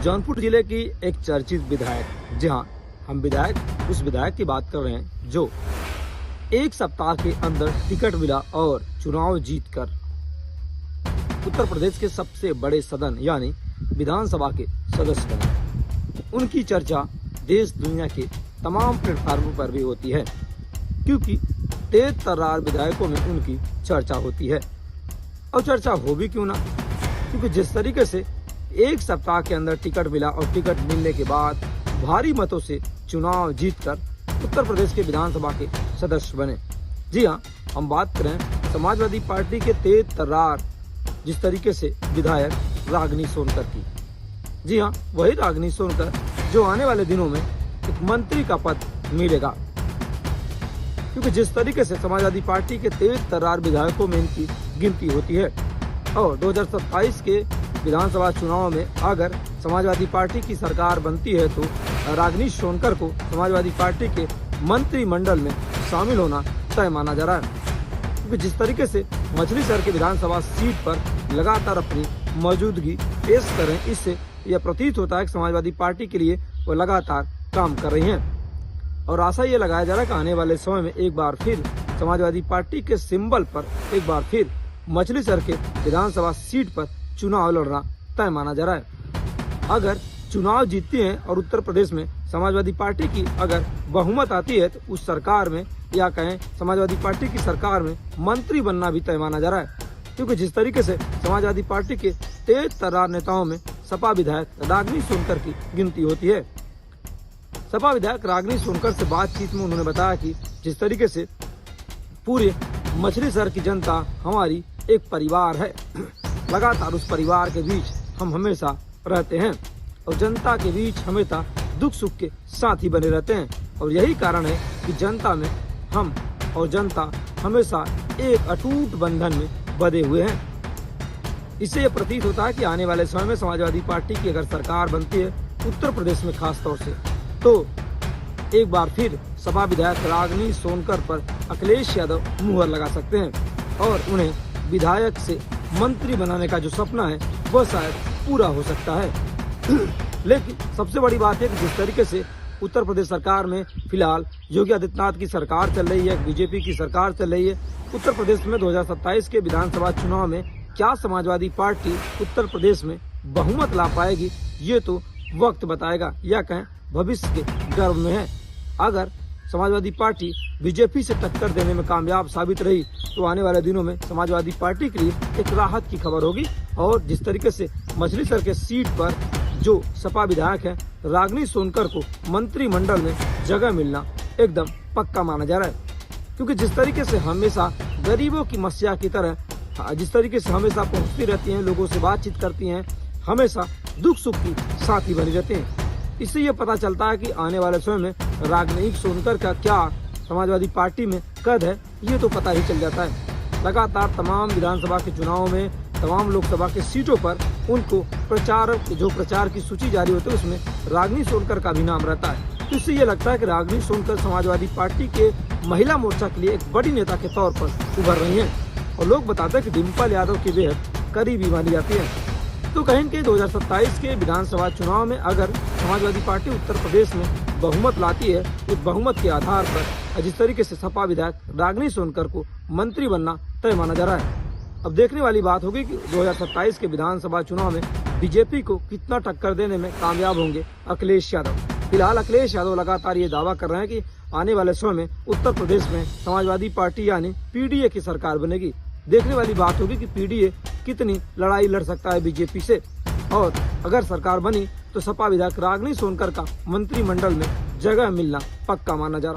जौनपुर जिले की एक चर्चित विधायक, जी हाँ, हम उस विधायक की बात कर रहे हैं जो एक सप्ताह के अंदर टिकट मिला और चुनाव जीतकर उत्तर प्रदेश के सबसे बड़े सदन यानी विधानसभा के सदस्य बने। उनकी चर्चा देश दुनिया के तमाम प्लेटफार्मों पर भी होती है, क्योंकि तेज तर्रार विधायकों में उनकी चर्चा होती है। और चर्चा हो भी क्यों ना, क्योंकि जिस तरीके से एक सप्ताह के अंदर टिकट मिला और टिकट मिलने के बाद भारी मतों से चुनाव जीतकर उत्तर प्रदेश के विधानसभा के सदस्य बने। जी हाँ, हम बात करें समाजवादी पार्टी के तेज तर्रार जिस तरीके से विधायक रागिनी सोनकर की। जी हाँ, वही रागिनी सोनकर जो आने वाले दिनों में एक मंत्री का पद मिलेगा, क्योंकि जिस तरीके से समाजवादी पार्टी के तेज तर्रार विधायकों में इनकी गिनती होती है और 2027 के विधानसभा चुनाव में अगर समाजवादी पार्टी की सरकार बनती है तो रागिनी सोनकर को समाजवादी पार्टी के मंत्रिमंडल में शामिल होना तय माना जा रहा है, क्योंकि जिस तरीके से मछली शहर के विधानसभा सीट पर लगातार अपनी मौजूदगी पेश कर रहे हैं, इससे यह प्रतीत होता है कि समाजवादी पार्टी के लिए वो लगातार काम कर रही हैं। और आशा ये लगाया जा रहा है कि आने वाले समय में एक बार फिर समाजवादी पार्टी के सिंबल पर एक बार फिर मछली शहर के विधानसभा सीट पर चुनाव लड़ना तय माना जा रहा है। अगर चुनाव जीतती हैं और उत्तर प्रदेश में समाजवादी पार्टी की अगर बहुमत आती है तो उस सरकार में या कहें समाजवादी पार्टी की सरकार में मंत्री बनना भी तय माना जा रहा है, क्योंकि जिस तरीके से समाजवादी पार्टी के तेज तर्रार नेताओं में सपा विधायक रागिनी सोनकर की गिनती होती है। सपा विधायक रागिनी सोनकर से बातचीत में उन्होंने बताया कि जिस तरीके से पूरे मछली शहर की जनता हमारी एक परिवार है, लगातार उस परिवार के बीच हम हमेशा रहते हैं और जनता के बीच हमेशा दुख सुख के साथ ही बने रहते हैं, और यही कारण है कि जनता में हम और जनता हमेशा एक अटूट बंधन में बंधे हुए हैं। इससे यह प्रतीत होता है कि आने वाले समय में समाजवादी पार्टी की अगर सरकार बनती है उत्तर प्रदेश में खास तौर से, तो एक बार फिर सपा विधायक रागिनी सोनकर पर अखिलेश यादव मुहर लगा सकते हैं और उन्हें विधायक से मंत्री बनाने का जो सपना है वह शायद पूरा हो सकता है। लेकिन सबसे बड़ी बात है कि जिस तरीके से उत्तर प्रदेश सरकार में फिलहाल योगी आदित्यनाथ की सरकार चल रही है, बीजेपी की सरकार चल रही है, उत्तर प्रदेश में 2027 के विधानसभा चुनाव में क्या समाजवादी पार्टी उत्तर प्रदेश में बहुमत ला पाएगी, ये तो वक्त बताएगा या कहें भविष्य के गर्भ में है। अगर समाजवादी पार्टी बीजेपी से टक्कर देने में कामयाब साबित रही तो आने वाले दिनों में समाजवादी पार्टी के लिए एक राहत की खबर होगी। और जिस तरीके से मछली शहर के सीट पर जो सपा विधायक है रागिनी सोनकर को मंत्रिमंडल में जगह मिलना एकदम पक्का माना जा रहा है, क्योंकि जिस तरीके से हमेशा गरीबों की मस्या की तरह जिस तरीके से हमेशा पहुंचती रहती हैं, लोगों से बातचीत करती हैं, हमेशा दुख सुख की साथी बनी रहते हैं। इससे ये पता चलता है कि आने वाले समय में रागिनी सोनकर का क्या समाजवादी पार्टी में कद है, ये तो पता ही चल जाता है। लगातार तमाम विधानसभा के चुनाव में तमाम लोकसभा के सीटों पर उनको प्रचार की सूची जारी होती है, उसमें रागिनी सोनकर का भी नाम रहता है। तो इससे ये लगता है कि रागिनी सोनकर समाजवादी पार्टी के महिला मोर्चा के लिए एक बड़ी नेता के तौर पर उभर रही हैं और लोग बताते हैं कि डिम्पल यादव की बेहद करीबी मानी जाती है। तो कहें कि 2027 के विधानसभा चुनाव में अगर समाजवादी पार्टी उत्तर प्रदेश में बहुमत लाती है, उस बहुमत के आधार पर जिस तरीके से सपा विधायक रागिनी सोनकर को मंत्री बनना तय माना जा रहा है। अब देखने वाली बात होगी कि 2027 के विधानसभा चुनाव में बीजेपी को कितना टक्कर देने में कामयाब होंगे अखिलेश यादव। फिलहाल अखिलेश यादव लगातार ये दावा कर रहे हैं कि आने वाले समय में उत्तर प्रदेश में समाजवादी पार्टी यानी पीडीए की सरकार बनेगी। देखने वाली बात होगी कि पीडीए कितनी लड़ाई लड़ सकता है बीजेपी से, और अगर सरकार बनी तो सपा विधायक रागिनी सोनकर का मंत्रिमंडल में जगह मिलना पक्का माना जा रहा है।